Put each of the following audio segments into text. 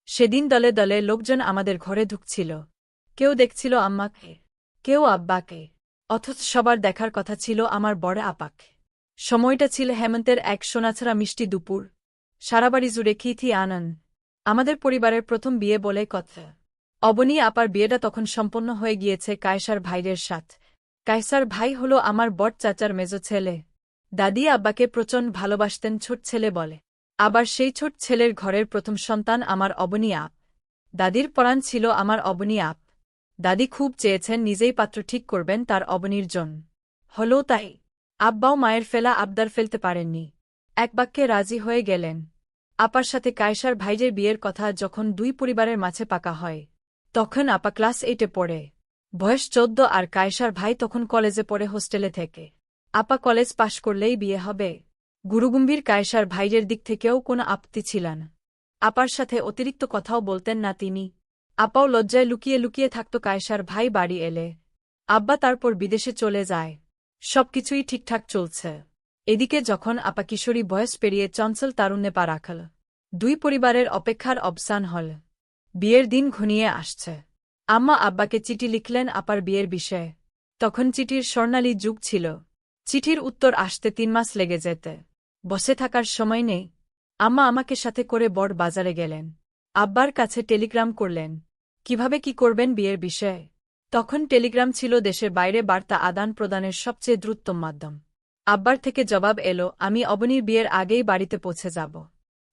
সেদিন দলে দলে লোকজন আমাদের ঘরে ঢুকছিল। কেউ দেখছিল আম্মাকে, কেউ আব্বাকে, অথচ সবার দেখার কথা ছিল আমার বড় আপাকে। সময়টা ছিল হেমন্তের এক সোনাছাড়া মিষ্টি দুপুর। সারাবাড়ি জুড়ে খিথি আনন্দ। আমাদের পরিবারের প্রথম বিয়ে বলে কথা। অবনী আপার বিয়েটা তখন সম্পন্ন হয়ে গিয়েছে কায়সার ভাইদের সাথে। কায়সার ভাই হল আমার বড় চাচার মেজো ছেলে। দাদি আব্বাকে প্রচণ্ড ভালোবাসতেন ছোট ছেলে বলে। আবার সেই ছোট ছেলের ঘরের প্রথম সন্তান আমার অবনী আপ। দাদির পরাণ ছিল আমার অবনী আপ। দাদি খুব চেয়েছেন নিজেই পাত্র ঠিক করবেন তার অবনীর জন্য। হলো তাই। আব্বাও মায়ের ফেলা আবদার ফেলতে পারেননি। এক বাক্যে রাজি হয়ে গেলেন। আপার সাথে কায়সার ভাইজের বিয়ের কথা যখন দুই পরিবারের মাঝে পাকা হয়, তখন আপা ক্লাস 8-এ পড়ে। বয়স 14 আর কায়সার ভাই তখন কলেজে পড়ে হোস্টেলে থেকে। আপা কলেজ পাশ করলেই বিয়ে হবে। গুরুগম্ভীর কায়সার ভাইজের দিক থেকেও কোনো আপত্তি ছিল না। আপার সাথে অতিরিক্ত কথাও বলতেন না তিনি। আপাও লজ্জায় লুকিয়ে লুকিয়ে থাকত কায়সার ভাই বাড়ি এলে। আব্বা তারপর বিদেশে চলে যায়। সবকিছুই ঠিকঠাক চলছে। এদিকে যখন আপা কিশোরী বয়স পেরিয়ে চঞ্চল তারুণ্যে পা রাখল, দুই পরিবারের অপেক্ষার অবসান হল। বিয়ের দিন ঘনিয়ে আসছে। আম্মা আব্বাকে চিঠি লিখলেন আপার বিয়ের বিষয়ে। তখন চিঠির স্বর্ণালী যুগ ছিল। চিঠির উত্তর আসতে 3 মাস লেগে যেতে। বসে থাকার সময় নেই। আম্মা আমাকে সাথে করে বড় বাজারে গেলেন। আব্বার কাছে টেলিগ্রাম করলেন। কিভাবে কি করবেন বিয়ের বিষয়ে। তখন টেলিগ্রাম ছিল দেশের বাইরে বার্তা আদান প্রদানের সবচেয়ে দ্রুততম মাধ্যম। আব্বার থেকে জবাব এলো, আমি অবনীর বিয়ের আগেই বাড়িতে পৌঁছে যাব।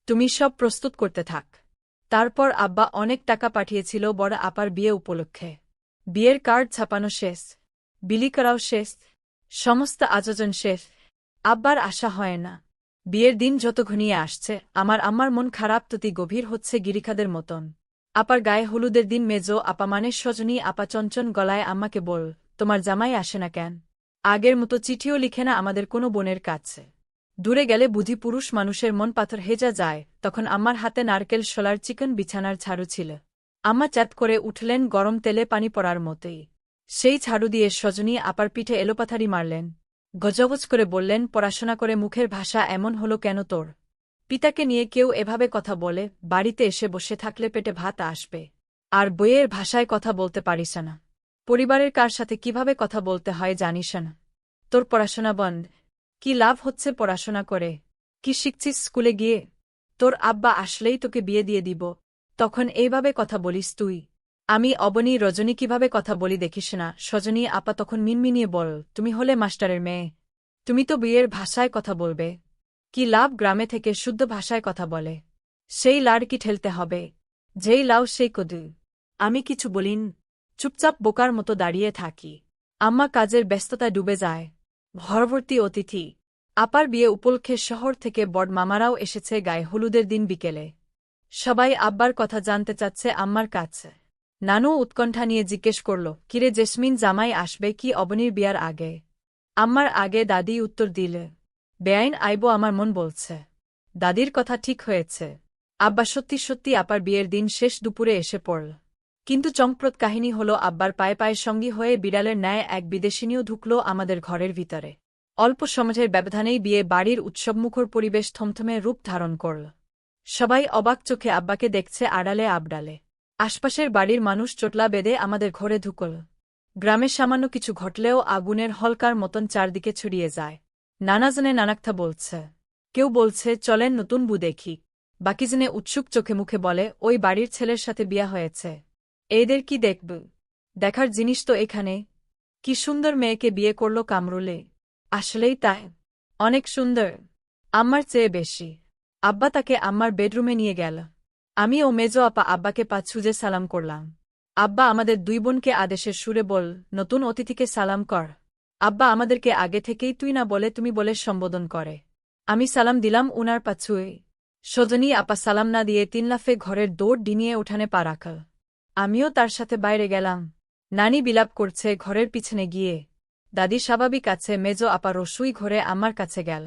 তুমি সব প্রস্তুত করতে থাক। তারপর আব্বা অনেক টাকা পাঠিয়েছিল বড় আপার বিয়ে উপলক্ষে। বিয়ের কার্ড ছাপানো শেষ। বিলি করাও শেষ। সমস্ত আয়োজন শেষ। আব্বার আশা হয় না। বিয়ের দিন যত ঘনিয়ে আসছে আমার আম্মার মন খারাপ ততই গভীর হচ্ছে গিরিখাদের মতন। আপার গায়ে হলুদের দিন মেজো আপা মানে সজনী আপা চঞ্চন গলায় আম্মাকে বল, তোমার জামাই আসে না কেন? আগের মতো চিঠিও লিখে না আমাদের কোনো বোনের কাছে। দূরে গেলে বুঝি পুরুষ মানুষের মন পাথর হেজা যায়। তখন আম্মার হাতে নারকেল শোলার চিকন বিছানার ঝাড়ু ছিল। আম্মা চ্যাত করে উঠলেন গরম তেলে পানি পড়ার মতোই। সেই ঝাড়ু দিয়ে সজনী আপার পিঠে এলোপাথারি মারলেন। গজগজ করে বললেন, পড়াশোনা করে মুখের ভাষা এমন হলো কেন তোর? পিতাকে নিয়ে কেউ এভাবে কথা বলে? বাড়িতে এসে বসে থাকলে পেটে ভাত আসবে, আর বইয়ের ভাষায় কথা বলতে পারিস না? পরিবারের কার সাথে কিভাবে কথা বলতে হয় জানিস না? তোর পড়াশোনা বন্ধ। কি লাভ হচ্ছে পড়াশোনা করে? কি শিখছিস স্কুলে গিয়ে? তোর আব্বা আসলেই তোকে বিয়ে দিয়ে দিব। তখন এইভাবে কথা বলিস তুই? আমি অবনী রজনী কিভাবে কথা বলি দেখিস না? সজনী আপা তখন মিনমিনিয়ে বল, তুমি হলে মাস্টারের মেয়ে। তুমি তো বিয়ের ভাষায় কথা বলবে। কি লাভ গ্রামে থেকে শুদ্ধ ভাষায় কথা বলে? সেই লাড় কি ঠেলতে হবে? যেই লাউ সেই কদু। আমি কিছু বলিন। চুপচাপ বোকার মতো দাঁড়িয়ে থাকি। আম্মা কাজের ব্যস্ততায় ডুবে যায়। ঘরভর্তি অতিথি। আপার বিয়ে উপলক্ষে শহর থেকে বড় মামারাও এসেছে গায়ে হলুদের দিন বিকেলে। সবাই আব্বার কথা জানতে চাচ্ছে আম্মার কাছে। নানু উৎকণ্ঠা নিয়ে জিজ্ঞেস করল, কিরে জেসমিন, জামাই আসবে কি অবনীর বিয়ার আগে? আম্মার আগে দাদি উত্তর দিলে, বেআইন আইব আমার মন বলছে। দাদির কথা ঠিক হয়েছে। আব্বা সত্যি সত্যি আপার বিয়ের দিন শেষ দুপুরে এসে পড়ল। কিন্তু চমকপ্রদ কাহিনী হল আব্বার পায়ে পায়ে সঙ্গী হয়ে বিড়ালের ন্যায় এক বিদেশিনীও ঢুকল আমাদের ঘরের ভিতরে। অল্প সময়ের ব্যবধানেই বিয়ে বাড়ির উৎসবমুখর পরিবেশ থমথমে রূপ ধারণ করল। সবাই অবাক চোখে আব্বাকে দেখছে আড়ালে আবডালে। আশপাশের বাড়ির মানুষ চোটলা বেঁধে আমাদের ঘরে ঢুকল। গ্রামে সামান্য কিছু ঘটলেও আগুনের হলকার মতন চারদিকে ছড়িয়ে যায়। নানাজনে নানাকথা বলছে। কেউ বলছে, চলেন নতুন বউ দেখি। বাকিজনে উৎসুক চোখে মুখে বলে, ওই বাড়ির ছেলের সাথে বিয়া হয়েছে। এদের কি দেখব? দেখার জিনিস তো এখানে। কি সুন্দর মেয়েকে বিয়ে করল কামরুলে। আসলেই তাই। অনেক সুন্দর। আম্মার চেয়ে বেশি। আব্বা তাকে আম্মার বেডরুমে নিয়ে গেল। আমি ও মেজো আপা আব্বাকে পা ছুঁজে সালাম করলাম। আব্বা আমাদের দুই বোনকে আদেশের সুরে বল, নতুন অতিথিকে সালাম কর। আব্বা আমাদেরকে আগে থেকেই তুই না বলে তুমি বলে সম্বোধন করে। আমি সালাম দিলাম উনার পা ছুঁয়ে। সজনী আপা সালাম না দিয়ে 3 লাফে ঘরের দৌড় ডিনিয়ে উঠানে পা রাখল। আমিও তার সাথে বাইরে গেলাম। নানি বিলাপ করছে ঘরের পিছনে গিয়ে। দাদি স্বাভাবিক আছে। মেজো আপা রসুই ঘরে আমার কাছে গেল।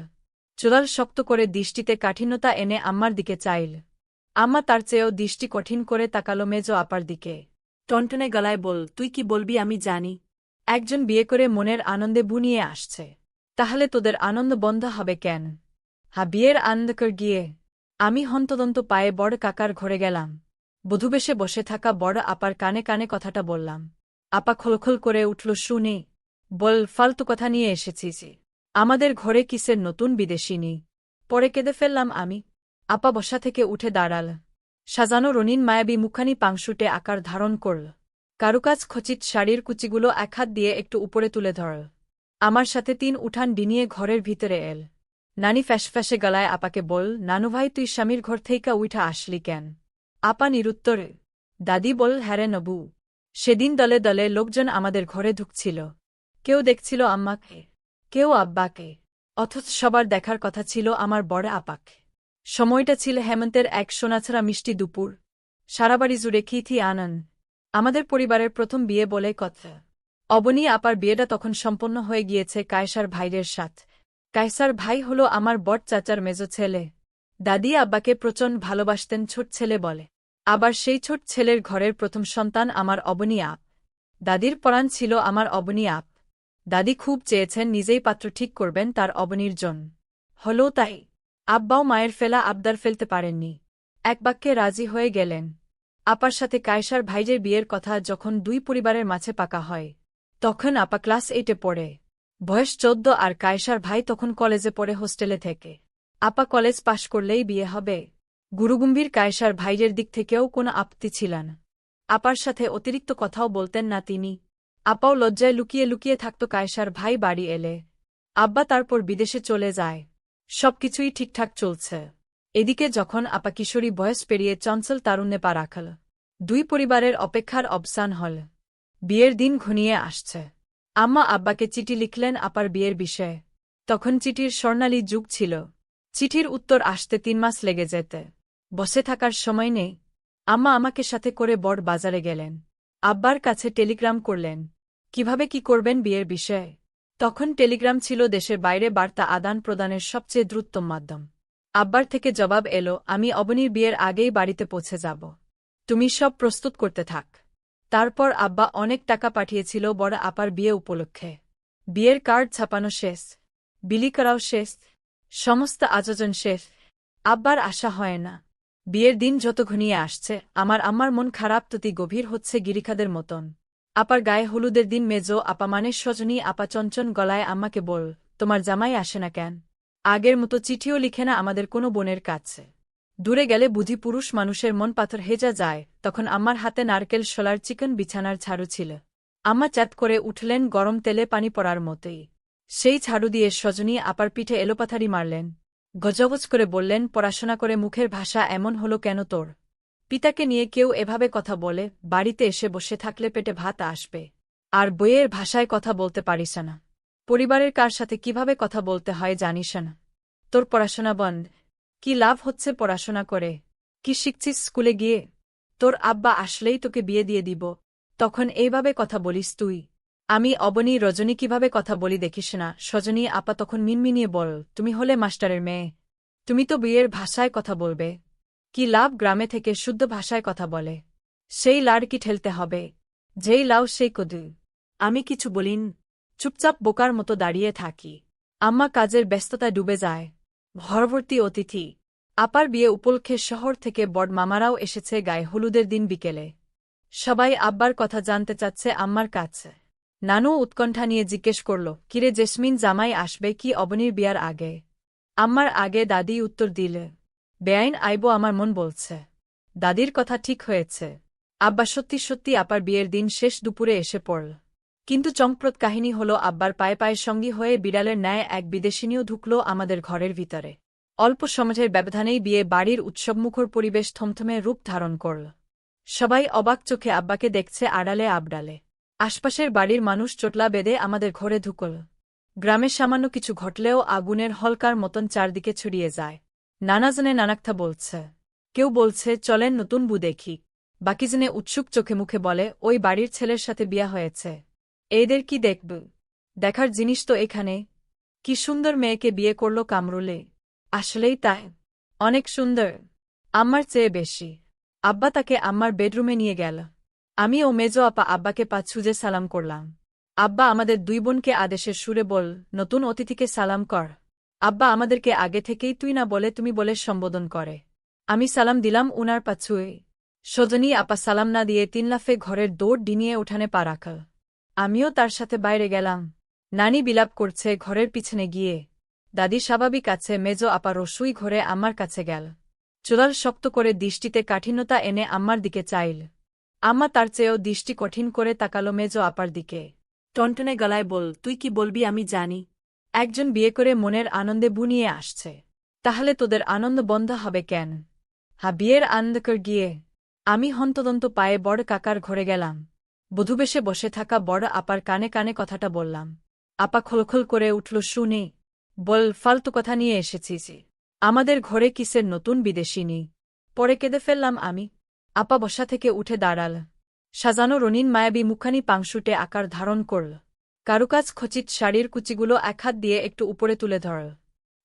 চুলাল শক্ত করে দৃষ্টিতে কাঠিন্যতা এনে আম্মার দিকে চাইল। আম্মা তার চেয়েও দৃষ্টি কঠিন করে তাকালো মেজো আপার দিকে। টনটনে গলায় বল, তুই কি বলবি আমি জানি। একজন বিয়ে করে মনের আনন্দে বুনিয়ে আসছে। তাহলে তোদের আনন্দ বন্ধ হবে কেন? বিয়ের আনন্দ কর গিয়ে। আমি হন্তদন্ত পায়ে বড় কাকার ঘরে গেলাম। বধূবেশে বসে থাকা বড় আপার কানে কানে কথাটা বললাম। আপা খোলখোল করে উঠল, শুনে বল, ফালতু কথা নিয়ে এসেছিস? আমাদের ঘরে কিসের নতুন বিদেশিনী? পরে কেঁদে ফেললাম আমি। আপা বসা থেকে উঠে দাঁড়াল। সাজানো রঙিন মায়াবী মুখখানি পাংশুটে আকার ধারণ করল। কারুকাজ খচিত শাড়ির কুচিগুলো এক হাত দিয়ে একটু উপরে তুলে ধরল। আমার সাথে 3 উঠান ডিনিয়ে ঘরের ভিতরে এল। নানি ফ্যাসফ্যাসে গলায় আপাকে বল, নানুভাই, তুই স্বামীর ঘর থেইকা উঠা আসলি কেন? আপা নিরুত্তরে। দাদি বল, হ্যারে নবু, সেদিন দলে দলে লোকজন আমাদের ঘরে ঢুকছিল। কেউ দেখছিল আম্মাকে, কেউ আব্বাকে, অথচ সবার দেখার কথা ছিল আমার বড় আপাকে। সময়টা ছিল হেমন্তের এক সোনাছাড়া মিষ্টি দুপুর। সারাবাড়ি জুড়ে খিথি আনন্দ। আমাদের পরিবারের প্রথম বিয়ে বলে কথা। অবনী আপার বিয়েটা তখন সম্পন্ন হয়ে গিয়েছে কায়সার ভাইদের সাথে। কায়সার ভাই হল আমার বড় চাচার মেজো ছেলে। দাদি আব্বাকে প্রচণ্ড ভালোবাসতেন ছোট ছেলে বলে। আবার সেই ছোট ছেলের ঘরের প্রথম সন্তান আমার অবনী আপ। দাদির পরাণ ছিল আমার অবনী আপ। দাদি খুব চেয়েছেন নিজেই পাত্র ঠিক করবেন তার অবনীর জন্য। হল তাই। আব্বাও মায়ের ফেলা আবদার ফেলতে পারেননি। এক বাক্যে রাজি হয়ে গেলেন। আপার সাথে কায়সার ভাইজের বিয়ের কথা যখন দুই পরিবারের মাঝে পাকা হয়, তখন আপা ক্লাস 8-এ পড়ে। বয়স 14 আর কায়সার ভাই তখন কলেজে পড়ে হোস্টেলে থেকে। আপা কলেজ পাশ করলেই বিয়ে হবে। গুরুগম্ভীর কায়সার ভাইজের দিক থেকেও কোনো আপত্তি ছিল না। আপার সাথে অতিরিক্ত কথাও বলতেন না তিনি। আপাও লজ্জায় লুকিয়ে লুকিয়ে থাকত কায়সার ভাই বাড়ি এলে। আব্বা তারপর বিদেশে চলে যায়। সবকিছুই ঠিকঠাক চলছে। এদিকে যখন আপা কিশোরী বয়স পেরিয়ে চঞ্চল তারুণ্যে পা রাখল, দুই পরিবারের অপেক্ষার অবসান হল। বিয়ের দিন ঘনিয়ে আসছে। আম্মা আব্বাকে চিঠি লিখলেন আপার বিয়ের বিষয়ে। তখন চিঠির স্বর্ণালী যুগ ছিল। চিঠির উত্তর আসতে 3 মাস লেগে যেতে। বসে থাকার সময় নেই। আম্মা আমাকে সাথে করে বড় বাজারে গেলেন। আব্বার কাছে টেলিগ্রাম করলেন। কিভাবে কি করবেন বিয়ের বিষয়ে। তখন টেলিগ্রাম ছিল দেশের বাইরে বার্তা আদান প্রদানের সবচেয়ে দ্রুততম মাধ্যম। আব্বার থেকে জবাব এলো, আমি অবনীর বিয়ের আগেই বাড়িতে পৌঁছে যাব। তুমি সব প্রস্তুত করতে থাক। তারপর আব্বা অনেক টাকা পাঠিয়েছিল বড় আপার বিয়ে উপলক্ষে। বিয়ের কার্ড ছাপানো শেষ। বিলি করাও শেষ। সমস্ত আয়োজন শেষ। আব্বার আশা হয় না। বিয়ের দিন যত ঘনিয়ে আসছে আমার আম্মার মন খারাপ ততি গভীর হচ্ছে গিরিখাদের মতন। আপার গায়ে হলুদের দিন মেজো আপা মানে সজনী আপা চঞ্চন গলায় আম্মাকে বল, তোমার জামাই আসে না কেন? আগের মতো চিঠিও লিখে না আমাদের কোনো বোনের কাছে। দূরে গেলে বুঝি পুরুষ মানুষের মন পাথর হেজা যায়। তখন আম্মার হাতে নারকেল শোলার চিকন বিছানার ঝাড়ু ছিল। আম্মা চ্যাত করে উঠলেন গরম তেলে পানি পড়ার মতোই। সেই ঝাড়ু দিয়ে সজনী আপার পিঠে এলোপাথারি মারলেন। গজগজ করে বললেন, পড়াশোনা করে মুখের ভাষা এমন হলো কেন তোর? পিতাকে নিয়ে কেউ এভাবে কথা বলে? বাড়িতে এসে বসে থাকলে পেটে ভাত আসবে, আর বইয়ের ভাষায় কথা বলতে পারিস না। পরিবারের কার সাথে কিভাবে কথা বলতে হয় জানিস না। তোর পড়াশোনা বন্ধ। কি লাভ হচ্ছে পড়াশোনা করে? কি শিখছিস স্কুলে গিয়ে? তোর আব্বা আসলেই তোকে বিয়ে দিয়ে দিব, তখন এইভাবে কথা বলিস তুই? আমি অবনী রজনী কিভাবে কথা বলি দেখিস না? সজনী আপা তখন মিনমিনিয়ে বল, তুমি হলে মাস্টারের মেয়ে, তুমি তো বিয়ের ভাষায় কথা বলবে। কি লাভ গ্রামে থেকে শুদ্ধ ভাষায় কথা বলে? সেই লাড়কি ঠেলতে হবে। যেই লাও সেই কদু। আমি কিছু বলিন, চুপচাপ বোকার মতো দাঁড়িয়ে থাকি। আম্মা কাজের ব্যস্ততায় ডুবে যায়। ঘরভর্তি অতিথি। আপার বিয়ে উপলক্ষে শহর থেকে বড় মামারাও এসেছে গায়ে হলুদের দিন বিকেলে। সবাই আব্বার কথা জানতে চাচ্ছে আম্মার কাছে। নানু উৎকণ্ঠা নিয়ে জিজ্ঞেস করল, কিরে জেসমিন, জামাই আসবে কি অবনীর বিয়ার আগে? আম্মার আগে দাদি উত্তর দিলে, বেআইন আইব আমার মন বলছে। দাদির কথা ঠিক হয়েছে। আব্বা সত্যি সত্যি আপার বিয়ের দিন শেষ দুপুরে এসে পড়ল। কিন্তু চমকপ্রদ কাহিনী হল আব্বার পায়ে পায়ে সঙ্গী হয়ে বিড়ালের ন্যায় এক বিদেশিনীও ঢুকল আমাদের ঘরের ভিতরে। অল্প সময়ের ব্যবধানেই বিয়ে বাড়ির উৎসবমুখর পরিবেশ থমথমে রূপ ধারণ করল। সবাই অবাক চোখে আব্বাকে দেখছে আড়ালে আবডালে। আশপাশের বাড়ির মানুষ চোটলা বেঁধে আমাদের ঘরে ঢুকল। গ্রামে সামান্য কিছু ঘটলেও আগুনের হলকার মতন চারদিকে ছড়িয়ে যায়। নানাজনে নানাকথা বলছে। কেউ বলছে, চলেন নতুন বউ দেখি। বাকিজনে উৎসুক চোখে মুখে বলে, ওই বাড়ির ছেলের সাথে বিয়া হয়েছে। এদের কি দেখব? দেখার জিনিস তো এখানে। কি সুন্দর মেয়েকে বিয়ে করল কামরুলে। আসলেই তাই, অনেক সুন্দর, আম্মার চেয়ে বেশি। আব্বা তাকে আম্মার বেডরুমে নিয়ে গেল। আমি ও মেজো আপা আব্বাকে পা ছুঁজে সালাম করলাম। আব্বা আমাদের দুই বোনকে আদেশের সুরে বল, নতুন অতিথিকে সালাম কর। আব্বা আমাদেরকে আগে থেকেই তুই না বলে তুমি বলে সম্বোধন করে। আমি সালাম দিলাম উনার পা ছুঁয়ে। সজনী আপা সালাম না দিয়ে 3 লাফে ঘরের দৌড় ডিঙিয়ে উঠানে পা রাখল। আমিও তার সাথে বাইরে গেলাম। নানি বিলাপ করছে ঘরের পিছনে গিয়ে। দাদি স্বাভাবিক আছে। মেজ আপা রসুই ঘরে আমার কাছে গেল। চুলাল শক্ত করে দৃষ্টিতে কাঠিন্যতা এনে আম্মার দিকে চাইল। আম্মা তার চেয়েও দৃষ্টি কঠিন করে তাকালো মেজ আপার দিকে। টনটনে গলায় বল, তুই কি বলবি আমি জানি। একজন বিয়ে করে মনের আনন্দে বুনিয়ে আসছে, তাহলে তোদের আনন্দ বন্ধ হবে কেন? বিয়ের আনন্দ কর গিয়ে। আমি হন্তদন্ত পায়ে বড় কাকার ঘরে গেলাম। বধূবেশে বসে থাকা বড় আপার কানে কানে কথাটা বললাম। আপা খোলখোল করে উঠল, শুনে বল, ফালতু কথা নিয়ে এসেছিস আমাদের ঘরে কিসের নতুন বিদেশিনী? পরে কেঁদে ফেললাম আমি। আপা বসা থেকে উঠে দাঁড়াল। সাজানো রঙিন মায়াবী মুখানি পাংশুটে আকার ধারণ করল। কারুকাজ খচিত শাড়ির কুচিগুলো এক হাত দিয়ে একটু উপরে তুলে ধরল।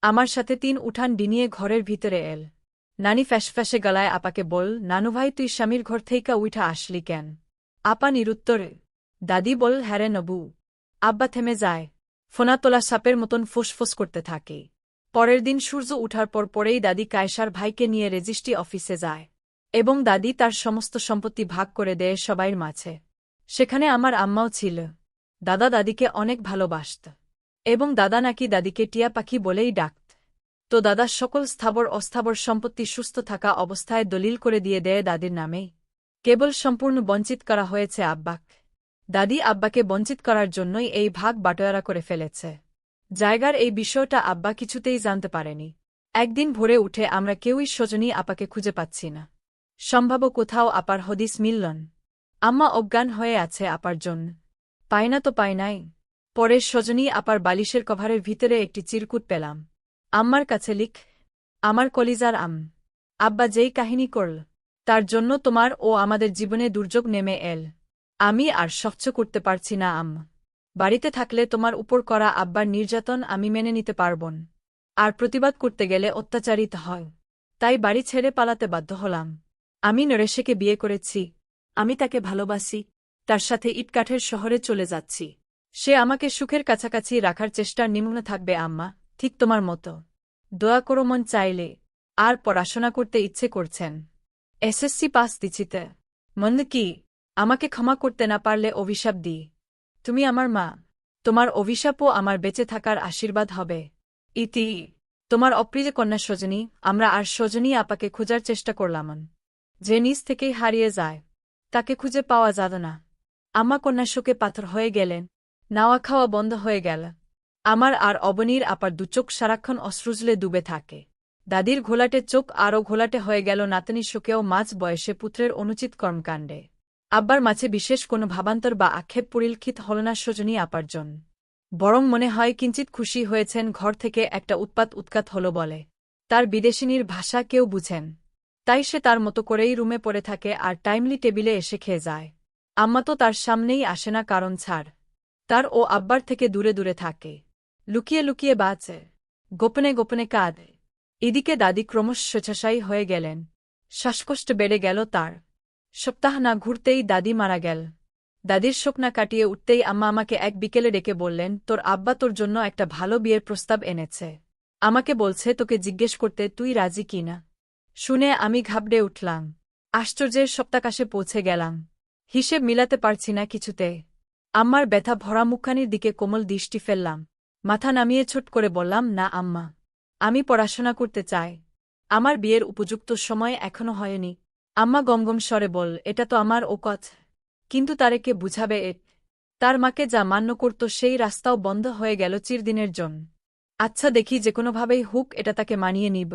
আমার সাথে 3 উঠান ডিনিয়ে ঘরের ভিতরে এল। নানি ফ্যাসফ্যাসে গলায় আপাকে বল, নানুভাই তুই স্বামীর ঘর থেইকা উঠা আসলি কেন? আপা নিরুত্তরে। দাদি বল, হ্যারে নবু। আব্বা থেমে যায়। ফোনা তোলা সাপের মতন ফুসফুস করতে থাকে। পরের দিন সূর্য উঠার পরেই দাদি কায়সার ভাইকে নিয়ে রেজিস্ট্রি অফিসে যায় এবং দাদি তার সমস্ত সম্পত্তি ভাগ করে দেয় সবাইর মাঝে। সেখানে আমার আম্মাও ছিল। দাদা দাদিকে অনেক ভালোবাসত এবং দাদা নাকি দাদিকে টিয়া পাখি বলেই ডাকত। তো দাদা সকল স্থাবর অস্থাবর সম্পত্তি সুস্থ থাকা অবস্থায় দলিল করে দিয়ে দেয় দাদির নামে। কেবল সম্পূর্ণ বঞ্চিত করা হয়েছে আব্বাক। দাদি আব্বাকে বঞ্চিত করার জন্যই এই ভাগ বাটোয়ারা করে ফেলেছে। জায়গার এই বিষয়টা আব্বা কিছুতেই জানতে পারেনি। একদিন ভোরে উঠে আমরা কেউই সজনী আপাকে খুঁজে পাচ্ছি না। সম্ভাব্য কোথাও আপার হদিস মিললন। আম্মা অজ্ঞান হয়ে আছে আপার জন্য। পাই না তো পাই নাই। পরে সজনী আপার বালিশের কভারের ভিতরে একটি চিরকুট পেলাম। আম্মার কাছে লিখ, আমার কলিজার আব্বা যেই কাহিনী করল, তার জন্য তোমার ও আমাদের জীবনে দুর্যোগ নেমে এল। আমি আর সহ্য করতে পারছি না বাড়িতে থাকলে তোমার উপর করা আব্বার নির্যাতন আমি মেনে নিতে পারবন, আর প্রতিবাদ করতে গেলে অত্যাচারিত হয়। তাই বাড়ি ছেড়ে পালাতে বাধ্য হলাম। আমি নরেশকে বিয়ে করেছি। আমি তাকে ভালোবাসি। তার সাথে ইটকাঠের শহরে চলে যাচ্ছি। সে আমাকে সুখের কাছাকাছি রাখার চেষ্টার নিমগ্ন থাকবে আম্মা, ঠিক তোমার মতো। দোয়া করো মন চাইলে। আর পড়াশোনা করতে ইচ্ছে করছেন। এসএসসি পাস দিছিতে। মন কি? আমাকে ক্ষমা করতে না পারলে অভিশাপ দিই। তুমি আমার মা। তোমার অভিশাপও আমার বেঁচে থাকার আশীর্বাদ হবে। ইতি তোমার অপ্রিয় কন্যা সজনী। আমরা আর সজনী আপাকে খোঁজার চেষ্টা করলাম। যে নিজ থেকেই হারিয়ে যায়, তাকে খুঁজে পাওয়া যাবে না। আম্মা কন্যা শোকে পাথর হয়ে গেলেন। নাওয়া খাওয়া বন্ধ হয়ে গেল। আমার আর অবনীর আপার দুচোখ সারাক্ষণ অশ্রুজলে ডুবে থাকে। দাদির ঘোলাটে চোখ আরও ঘোলাটে হয়ে গেল নাতনি শোকেও মাঝ বয়সে পুত্রের অনুচিত কর্মকাণ্ডে। আব্বার মাঝে বিশেষ কোনো ভাবান্তর বা আক্ষেপ পরিলক্ষিত হল না সজনী আপার জন। বরং মনে হয় কিঞ্চিত খুশি হয়েছেন ঘর থেকে একটা উৎকাত হল বলে। তার বিদেশিনীর ভাষা কেউ বুঝেন, তাই সে তার মতো করেই রুমে পড়ে থাকে আর টাইমলি টেবিলে এসে খেয়ে যায়। আম্মা তো তার সামনেই আসে না, কারণ ছাড়। তার ও আব্বার থেকে দূরে দূরে থাকে, লুকিয়ে লুকিয়ে বাঁচে, গোপনে গোপনে কাঁদে। এদিকে দাদি ক্রমশ স্বেচ্ছাসায়ী হয়ে গেলেন। শ্বাসকষ্ট বেড়ে গেল তার। সপ্তাহ না ঘুরতেই দাদি মারা গেল। দাদির শোক না কাটিয়ে উঠতেই আম্মা আমাকে এক বিকেলে ডেকে বললেন, তোর আব্বা তোর জন্য একটা ভালো বিয়ের প্রস্তাব এনেছে। আমাকে বলছে তোকে জিজ্ঞেস করতে তুই রাজি কিনা। শুনে আমি ঘাবড়ে উঠলাম। আশ্চর্যের সপ্তাকাশে পৌঁছে গেলাম। হিসেব মিলাতে পারছি না কিছুতে। আম্মার ব্যথা ভরা মুখখানির দিকে কোমল দৃষ্টি ফেললাম। মাথা নামিয়ে ছোট করে বললাম, না আম্মা, আমি পড়াশোনা করতে চাই। আমার বিয়ের উপযুক্ত সময় এখনো হয়নি। আম্মা গমগম স্বরে বল, এটা তো আমার ওকথ, কিন্তু তারে কে বুঝাবে তার মাকে যা মান্য করত সেই রাস্তাও বন্ধ হয়ে গেল চিরদিনের জন্য। আচ্ছা দেখি যে কোনোভাবেই হুক এটা তাকে মানিয়ে নিব।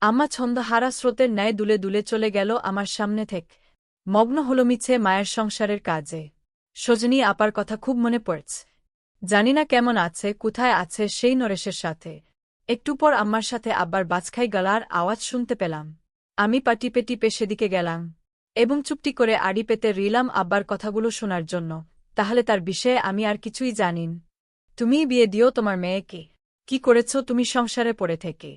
আম্মা ছন্দহারা স্রোতের ন্যায় দুলে দুলে চলে গেল আমার সামনে থেকে। মগ্ন হল মিছে মায়ের সংসারের কাজে। সজনী আপার কথা খুব মনে পড়ছে। জানি না কেমন আছে, কোথায় আছে সেই নরেশের সাথে। একটু পর আম্মার সাথে আব্বার বাজখাই গলার আওয়াজ শুনতে পেলাম। আমি টিপে টিপে সেদিকে গেলাম এবং চুপটি করে আড়ি পেতে রইলাম আব্বার কথাগুলো শোনার জন্য। তাহলে তার বিষয়ে আমি আর কিছুই জানিন। তুমিই বিয়ে দিও তোমার মেয়েকে। কি করেছ তুমি সংসারে পড়ে থেকে?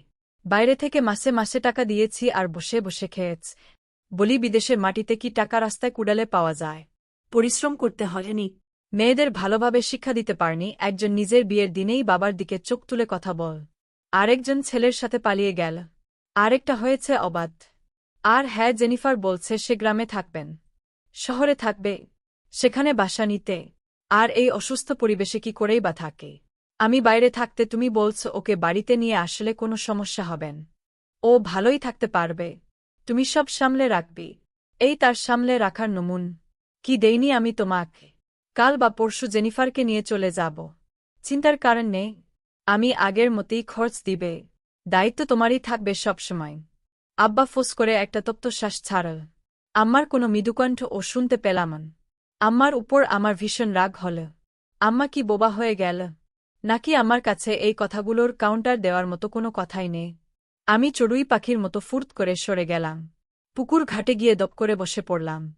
বাইরে থেকে মাসে মাসে টাকা দিয়েছি আর বসে বসে খেয়েছ। বলি, বিদেশের মাটিতে কি টাকা রাস্তায় কুড়ালে পাওয়া যায়? পরিশ্রম করতে হয়নি। মেয়েদের ভালোভাবে শিক্ষা দিতে পারনি। একজন নিজের বিয়ের দিনেই বাবার দিকে চোখ তুলে কথা বল, আরেকজন ছেলের সাথে পালিয়ে গেল, আরেকটা হয়েছে অবাধ। আর হ্যাঁ, জেনিফার বলছে সে গ্রামে থাকবেন। শহরে থাকবে, সেখানে বাসা নিতে। আর এই অসুস্থ পরিবেশে কি করেই বা থাকে? আমি বাইরে থাকতে তুমি বলছো ওকে বাড়িতে নিয়ে আসলে কোনো সমস্যা হবেন? ও ভালোই থাকতে পারবে। তুমি সব সামলে রাখবি। এই তার সামলে রাখার নমুন। কি দেইনি আমি তোমাকে? কাল বা পরশু জেনিফারকে নিয়ে চলে যাব। চিন্তার কারণ নেই। আমি আগের মতেই খরচ দিবে। দায়িত্ব তোমারই থাকবে সবসময়। আব্বা ফোঁস করে একটা তপ্ত শ্বাস ছাড়ল। আম্মার কোনো মৃদুকণ্ঠ ও শুনতে পেলাম। আম্মার উপর আমার ভীষণ রাগ হল। আম্মা কি বোবা হয়ে গেল? নাকি আমার কাছে এই কথাগুলোর কাউন্টার দেওয়ার মতো কোনো কথাই নেই? আমি চড়ুই পাখির মতো ফুর্ত করে সরে গেলাম। পুকুর ঘাটে গিয়ে দপ করে বসে পড়লাম।